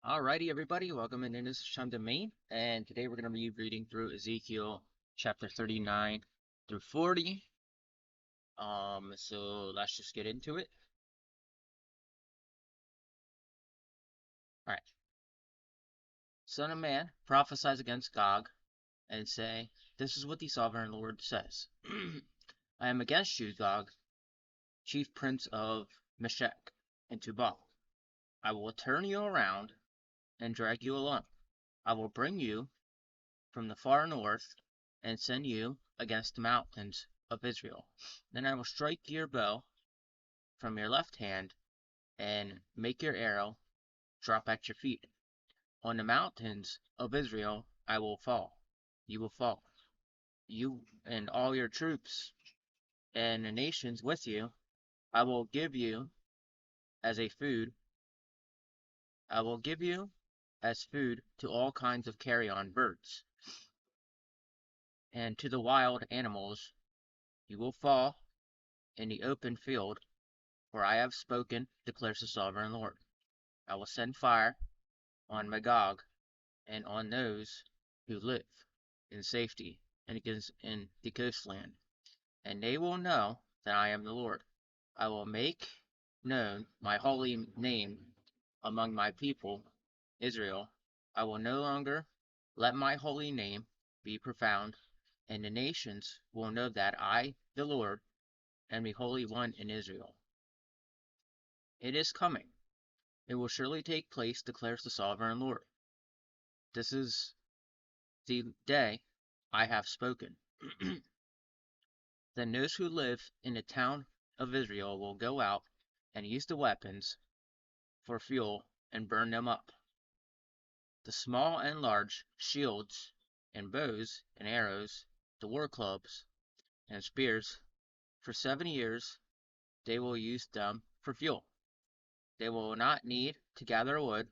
Alrighty, everybody, welcome in. This is Shum Main, and today we're going to be reading through Ezekiel chapter 39 through 40. So let's just get into it. Alright. Son of man, prophesies against Gog, and say, This is what the sovereign Lord says. I am against you, Gog, chief prince of Meshech and Tubal. I will turn you around and drag you along. I will bring you from the far north, and send you against the mountains of Israel. Then I will strike your bow from your left hand, and make your arrow drop at your feet. On the mountains of Israel I will fall. You will fall. You and all your troops, and the nations with you, I will give you as a food. I will give you as food to all kinds of carrion birds, and to the wild animals. You will fall in the open field, for I have spoken, declares the sovereign Lord. I will send fire on Magog and on those who live in safety and in the coastland, and they will know that I am the Lord. I will make known my holy name among my people, Israel. I will no longer let my holy name be profound, and the nations will know that I, the Lord, am the Holy One in Israel. It is coming. It will surely take place, declares the sovereign Lord. This is the day I have spoken. Then those who live in the town of Israel will go out and use the weapons for fuel and burn them up. The small and large, shields and bows and arrows, the war clubs and spears, for 7 years they will use them for fuel. They will not need to gather wood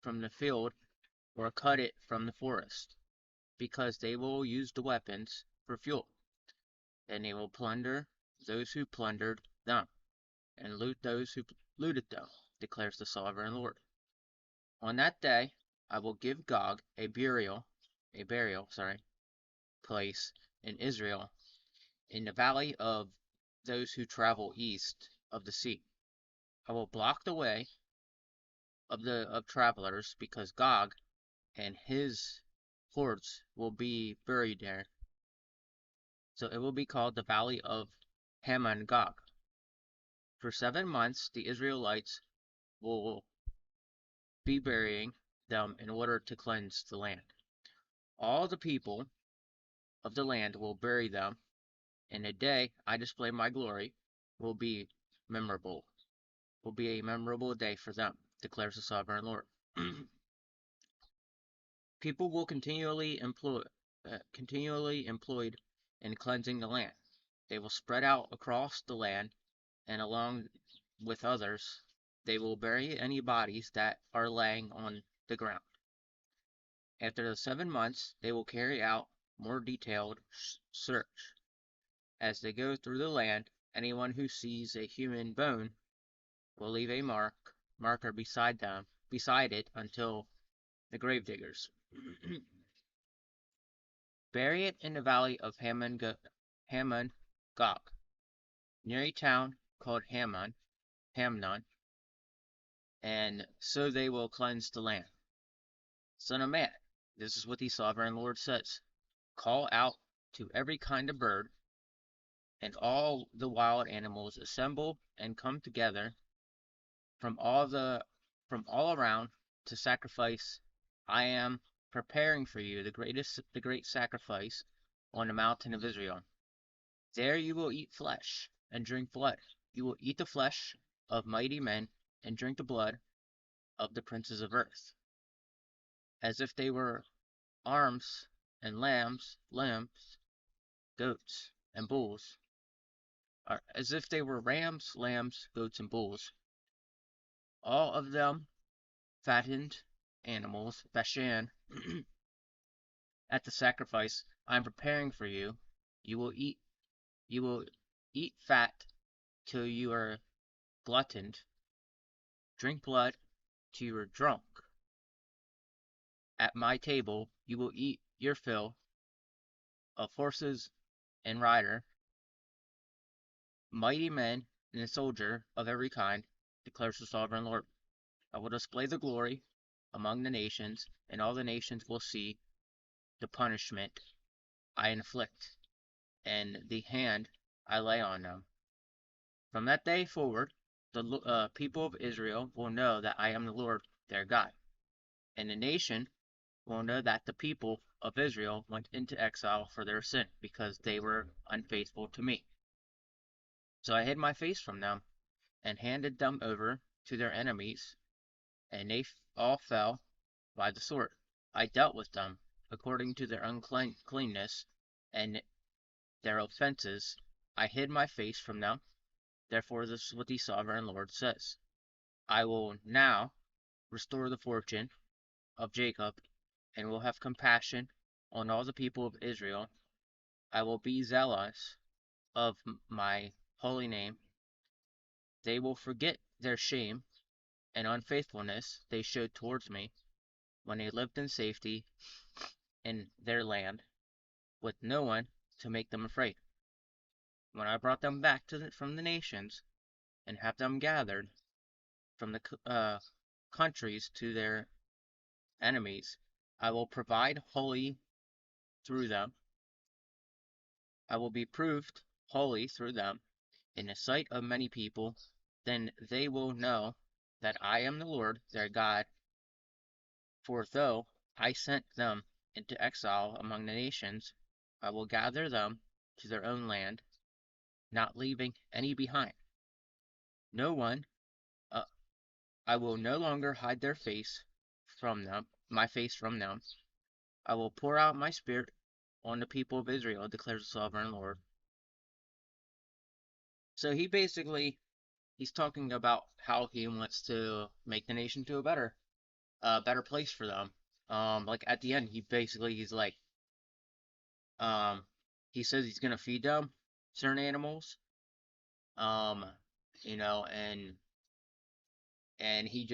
from the field or cut it from the forest, because they will use the weapons for fuel. And they will plunder those who plundered them, and loot those who looted them, declares the sovereign Lord. On that day I will give Gog a burial place in Israel, in the valley of those who travel east of the sea. I will block the way of travelers, because Gog and his hordes will be buried there. So it will be called the Valley of Hamon Gog. For 7 months the Israelites will be burying them in order to cleanse the land. All the people of the land will bury them, and the day I display my glory will be memorable. Will be a memorable day for them, declares the sovereign Lord. People will continually employed in cleansing the land. They will spread out across the land, and along with others, they will bury any bodies that are laying on the ground. After the 7 months, they will carry out more detailed search. As they go through the land, anyone who sees a human bone will leave a marker beside it until the gravediggers. Bury it in the valley of Hamon Gog, near a town called Hamnon, and so they will cleanse the land. Son of man, this is what the sovereign Lord says. Call out to every kind of bird, and all the wild animals assemble and come together from all around to sacrifice. I am preparing for you the great sacrifice on the mountain of Israel. There you will eat flesh and drink blood. You will eat the flesh of mighty men and drink the blood of the princes of earth, as if they were lambs, goats, and bulls, or as if they were rams, lambs, goats, and bulls, all of them fattened animals, Bashan. At the sacrifice I am preparing for you, you will eat fat till you are gluttoned, drink blood till you are drunk, At my table you will eat your fill of horses and rider, mighty men and a soldier of every kind, declares the sovereign Lord. I will display the glory among the nations, and all the nations will see the punishment I inflict, and the hand I lay on them. From that day forward, the people of Israel will know that I am the Lord their God, and the nation will know that the people of Israel went into exile for their sin, because they were unfaithful to me. So I hid my face from them, and handed them over to their enemies, and they all fell by the sword. I dealt with them according to their uncleanness and their offenses. I hid my face from them. Therefore, this is what the sovereign Lord says: I will now restore the fortune of Jacob, and will have compassion on all the people of Israel. I will be zealous of my holy name. They will forget their shame and unfaithfulness they showed towards me when they lived in safety in their land, with no one to make them afraid. When I brought them back from the nations, and have them gathered from the countries to their enemies, I will provide holy through them. I will be proved holy through them in the sight of many people. Then they will know that I am the Lord their God. For though I sent them into exile among the nations, I will gather them to their own land, not leaving any behind. No one, uh, I will no longer hide their face from them, my face from them. I will pour out my spirit on the people of Israel, declares the sovereign Lord. So he's talking about how he wants to make the nation to a better place for them. Like at the end, he's like, um, he says he's gonna feed them certain animals, um, and he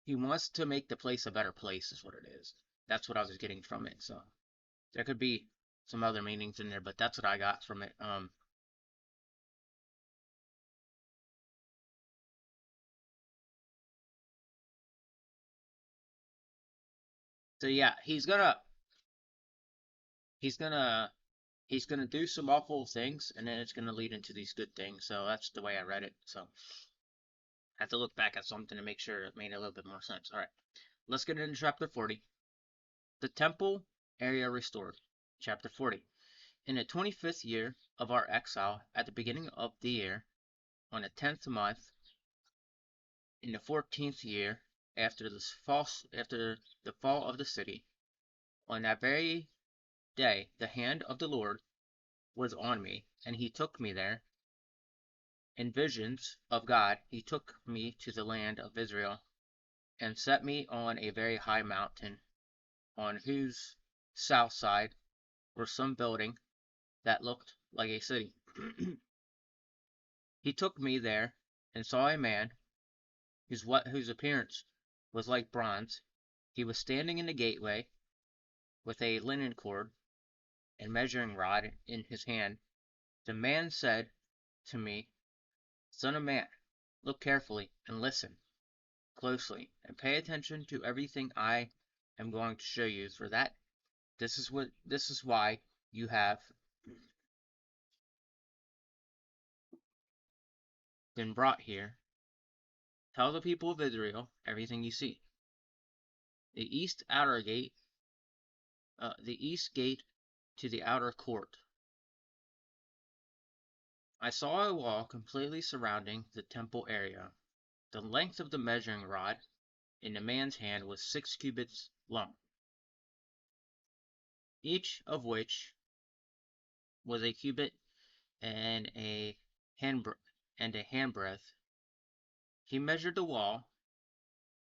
wants to make the place a better place, is what it is. That's what I was getting from it. So there could be some other meanings in there, but that's what I got from it. So yeah, he's gonna he's gonna do some awful things, and then it's gonna lead into these good things. So that's the way I read it. So I have to look back at something to make sure it made a little bit more sense. All right, let's get into chapter 40. The temple area restored. Chapter 40. In the 25th year of our exile, at the beginning of the year, on the 10th month, in the 14th year after the fall of the city, on that very day the hand of the Lord was on me, and he took me there. In visions of God he took me to the land of Israel, and set me on a very high mountain, on whose south side were some building that looked like a city. He took me there, and saw a man whose appearance was like bronze. He was standing in the gateway, with a linen cord and measuring rod in his hand. The man said to me, Son of man, look carefully and listen closely, and pay attention to everything I am going to show you, for that this is why you have been brought here. Tell the people of Israel everything you see. The the east gate to the outer court. I saw a wall completely surrounding the temple area. The length of the measuring rod in the man's hand was 6 cubits long, each of which was a cubit and a handbreadth. He measured the wall.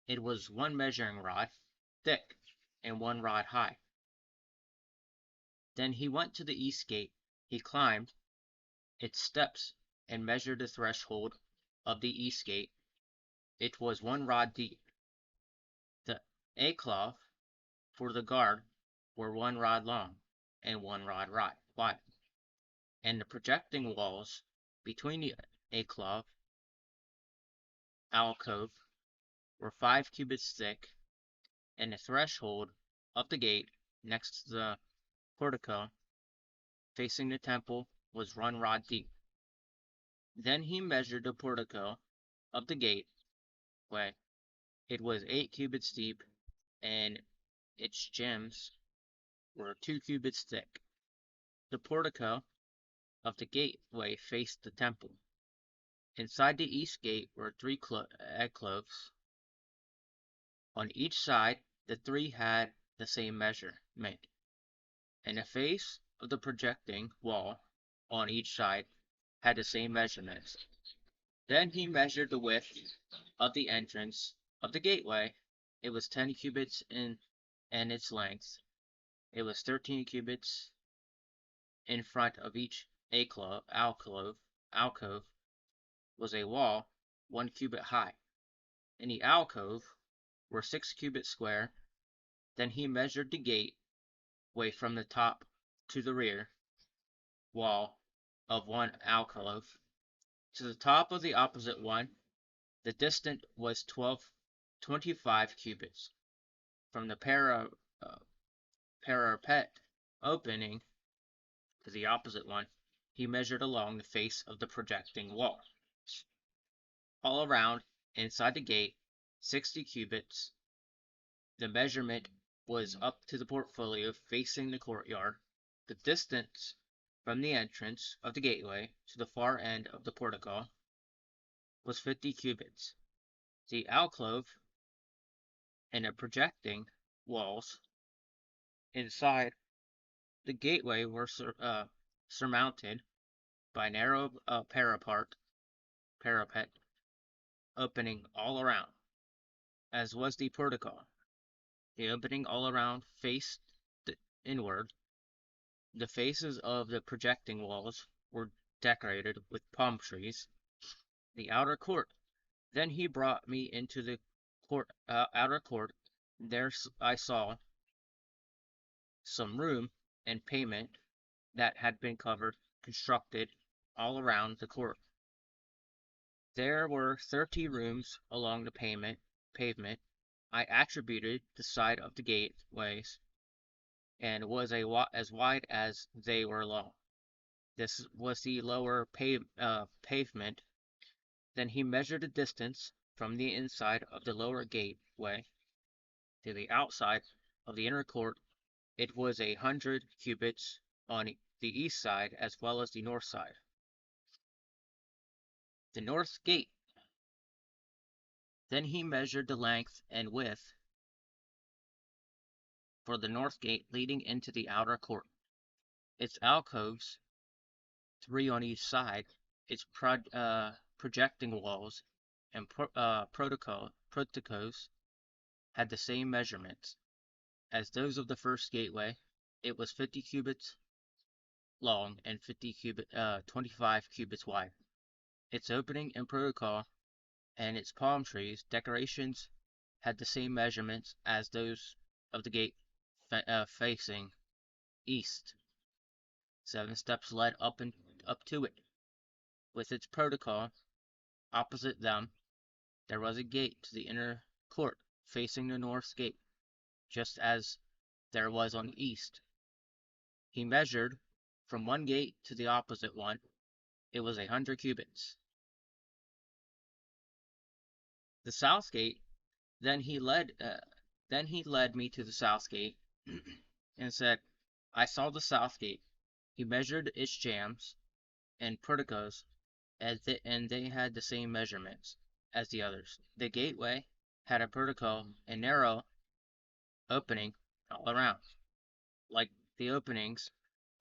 It was one measuring rod thick and one rod high. Then he went to the east gate. He climbed its steps and measured the threshold of the east gate. It was one rod deep. The A-cloth for the guard were 1 rod long and 1 rod wide, and the projecting walls between the A-cloth alcove were 5 cubits thick, and the threshold of the gate next to the portico facing the temple was 1 rod deep. Then he measured the portico of the gateway. It was 8 cubits deep, and its gems were 2 cubits thick. The portico of the gateway faced the temple. Inside the east gate were 3 alcoves. On each side, the 3 had the same measurement, and the face of the projecting wall on each side had the same measurements. Then he measured the width of the entrance of the gateway. It was 10 cubits and its length. It was 13 cubits in front of each alcove was a wall 1 cubit high. In the alcove were 6 cubits square. Then he measured the gateway from the top to the rear wall of one alcove to the top of the opposite one. The distance was 25 cubits. From the parapet opening to the opposite one, he measured along the face of the projecting wall. All around, inside the gate, 60 cubits. The measurement was up to the portfolio facing the courtyard. The distance from the entrance of the gateway to the far end of the portico was 50 cubits. The alcove and the projecting walls inside the gateway were surmounted by narrow parapet opening all around, as was the portico. The opening all around faced inward. The faces of the projecting walls were decorated with palm trees. The outer court. Then he brought me into the outer court. There I saw some room and pavement that had been constructed all around the court. There were 30 rooms along the pavement. I attributed the side of the gateways, and was as wide as they were long. This was the lower pavement. Then he measured the distance from the inside of the lower gateway to the outside of the inner court. It was 100 cubits on the east side as well as the north side. The north gate. Then he measured the length and width for the north gate leading into the outer court. Its alcoves, 3 on each side, its projecting walls, and porticos had the same measurements as those of the first gateway. It was 50 cubits long and 25 cubits wide. Its opening and portico and its palm trees decorations had the same measurements as those of the gate facing east. 7 steps led up to it. With its portico opposite them, there was a gate to the inner court facing the north gate, just as there was on the east. He measured from one gate to the opposite one. It was 100 cubits. The south gate. Then he led me to the south gate and said, I saw the south gate. He measured its jambs and porticos, and they had the same measurements as the others. The gateway had a portico and narrow opening all around. Like the openings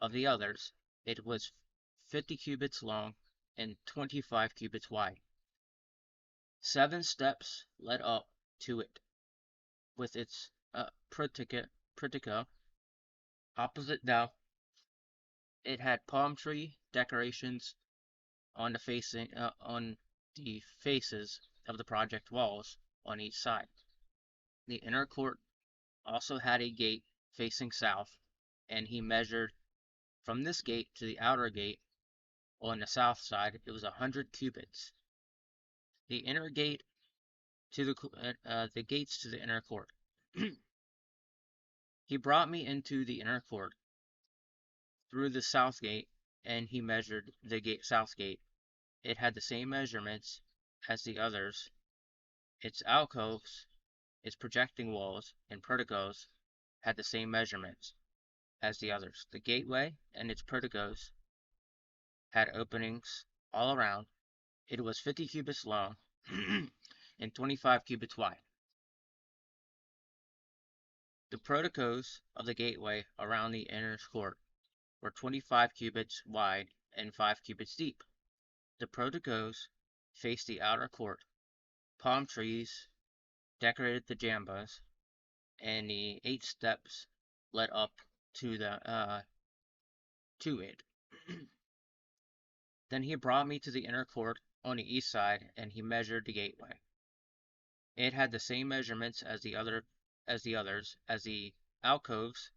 of the others, it was 50 cubits long and 25 cubits wide. 7 steps led up to it. With its portico opposite now, it had palm tree decorations on the faces of the project walls on each side. The inner court also had a gate facing south, and he measured from this gate to the outer gate on the south side. It was 100 cubits. The inner gate to the gates to the inner court. He brought me into the inner court through the south gate, and he measured the south gate. It had the same measurements as the others. Its alcoves, its projecting walls, and porticos had the same measurements as the others. The gateway and its porticos had openings all around. It was 50 cubits long and 25 cubits wide. The porticos of the gateway around the inner court were 25 cubits wide and 5 cubits deep. The porticos faced the outer court. Palm trees decorated the jambas, and the 8 steps led up to it. Then he brought me to the inner court on the east side, and he measured the gateway. It had the same measurements as the others, as the alcoves,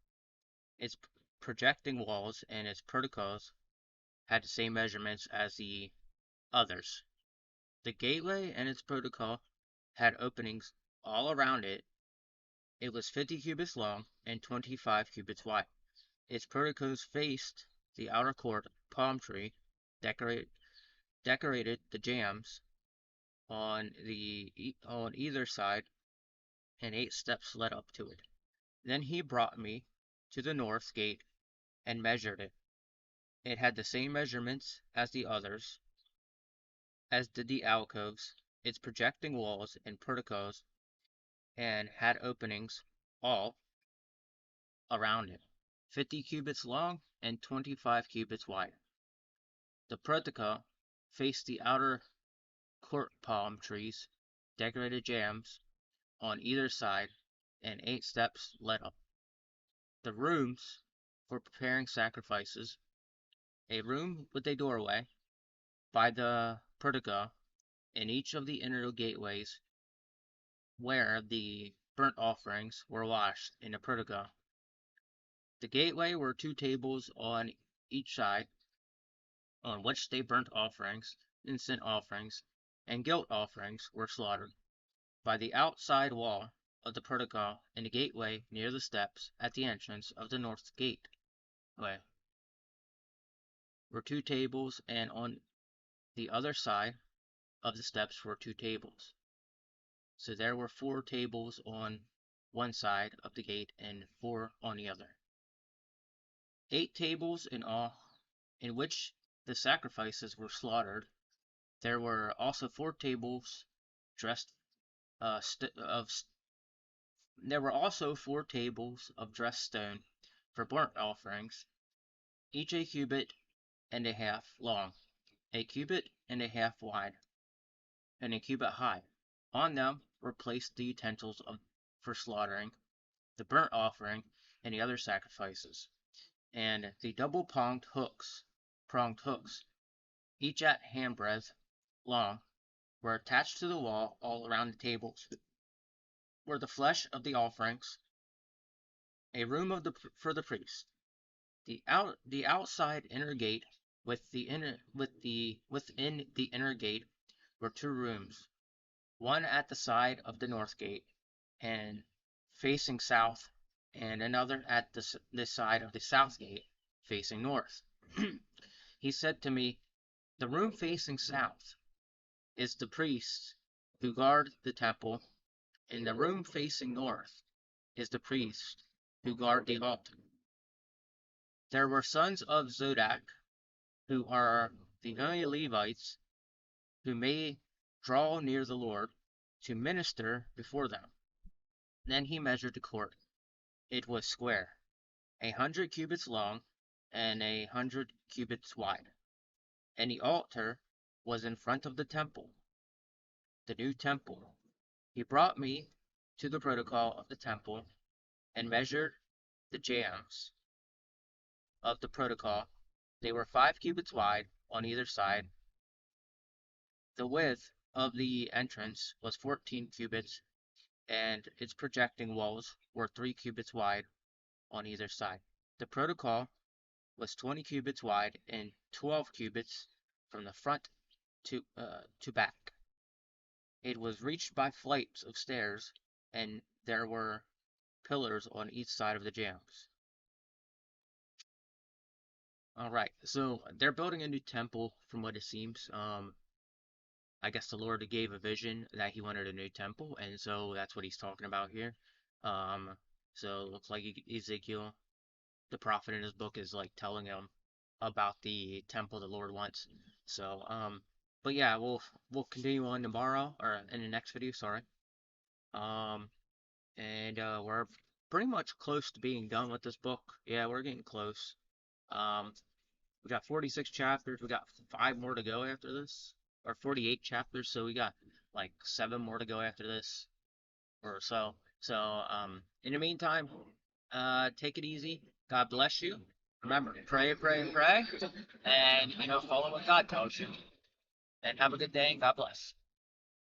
its projecting walls, and its porticos had the same measurements as the others. The gateway and its portico had openings all around it. It was 50 cubits long and 25 cubits wide. Its porticos faced the outer court. Palm tree decorated the jambs on either side, and 8 steps led up to it. Then he brought me to the north gate and measured it. It had the same measurements as the others, as did the alcoves, its projecting walls and porticos, and had openings all around it, 50 cubits long and 25 cubits wide. The portico faced the outer court. Palm trees decorated jambs on either side, and 8 steps led up. The rooms for preparing sacrifices, a room with a doorway by the portico in each of the inner gateways where the burnt offerings were washed in the portico. The gateway were 2 tables on each side, on which the burnt offerings, incense offerings, and guilt offerings were slaughtered. By the outside wall of the portico and the gateway near the steps at the entrance of the north gateway were 2 tables, and on the other side of the steps were 2 tables. So there were 4 tables on one side of the gate and 4 on the other. 8 tables in all, in which the sacrifices were slaughtered. There were also 4 tables dressed there were also 4 tables of dressed stone for burnt offerings, each a cubit and a half long, a cubit and a half wide, and a cubit high. On them were placed the utensils for slaughtering the burnt offering and the other sacrifices, and the double-pronged hooks, each at handbreadth long, were attached to the wall all around the tables, were the flesh of the offerings, a room for the priest. The outside inner gate within the inner gate were 2 rooms, one at the side of the north gate and facing south, and another at the side of the south gate facing north. He said to me, "The room facing south is the priests who guard the temple, and the room facing north is the priests who guard the altar." There were sons of Zadok, who are the only Levites who may draw near the Lord to minister before them. Then he measured the court. It was square, 100 cubits long and 100 cubits wide, and the altar was in front of the temple, the new temple. He brought me to the protocol of the temple and measured the jambs of the protocol. They were 5 cubits wide on either side. The width of the entrance was 14 cubits, and its projecting walls were 3 cubits wide on either side. The protocol was 20 cubits wide and 12 cubits from the front to back. It was reached by flights of stairs, and there were pillars on each side of the jambs. All right, so they're building a new temple, from what it seems. I guess the Lord gave a vision that he wanted a new temple, and so that's what he's talking about here. Um, so it looks like Ezekiel, the prophet in his book, is like telling him about the temple the Lord wants. So, but yeah, we'll continue on tomorrow or in the next video. Sorry. Um, and we're pretty much close to being done with this book. Yeah, we're getting close. Um, we got 46 chapters. We got 5 more to go after this, or 48 chapters. So we got like 7 more to go after this, or so. So, in the meantime, take it easy. God bless you. Remember, pray, pray, pray, and follow what God tells you. And have a good day. And God bless.